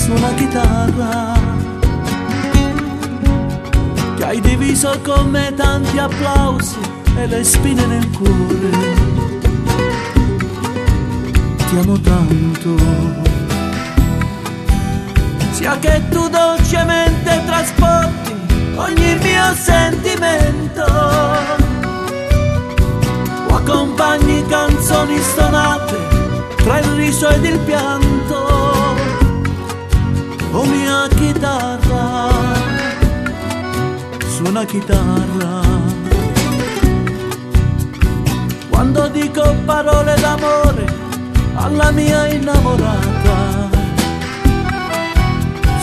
suona chitarra, che hai diviso con me tanti applausi e le spine nel cuore. Ti amo tanto, sia che tu dolcemente trasporti ogni mio sentimento, o accompagni canzoni stonate tra il riso ed il pianto. Oh mia chitarra, suona chitarra, quando dico parole d'amore alla mia innamorata.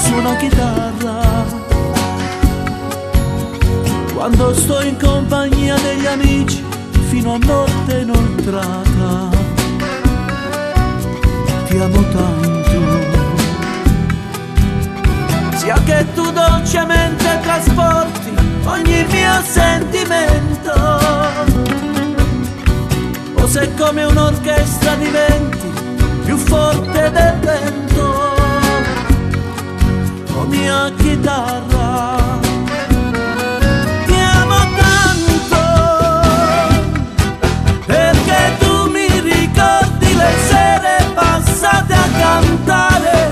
Suona chitarra, quando sto in compagnia degli amici fino a notte inoltrata. Ti amo tanto, sia che tu dolcemente trasporti ogni mio sentimento, o se come un'orchestra diventi più forte del vento. Oh mia chitarra, ti amo tanto, perché tu mi ricordi le sere passate a cantare,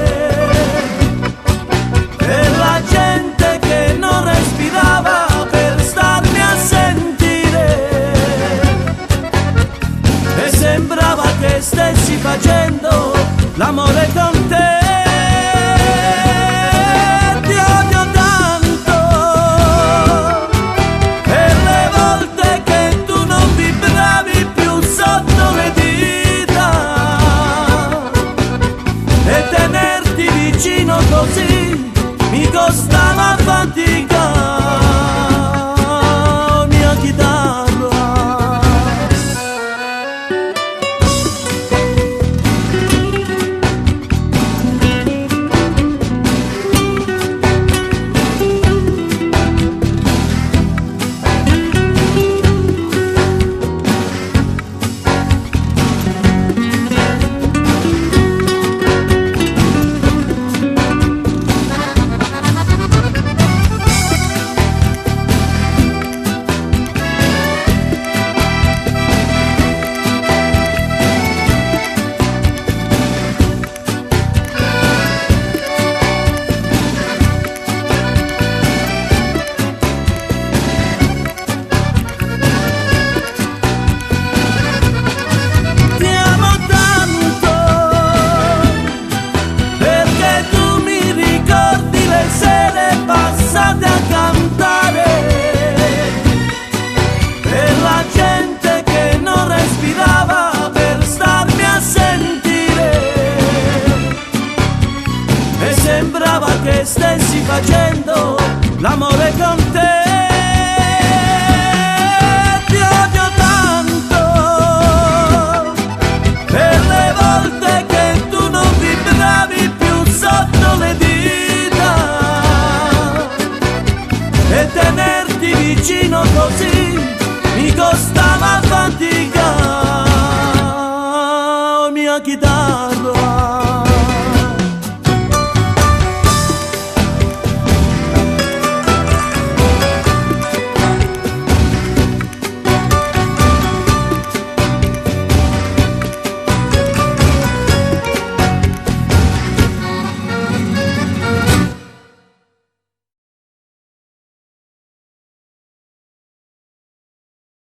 per la gente che non respirava per starmi a sentire, e sembrava che stessi facendo l'amore con te. Così mi costava fatica, mia chitarra. Sembrava che stessi facendo l'amore con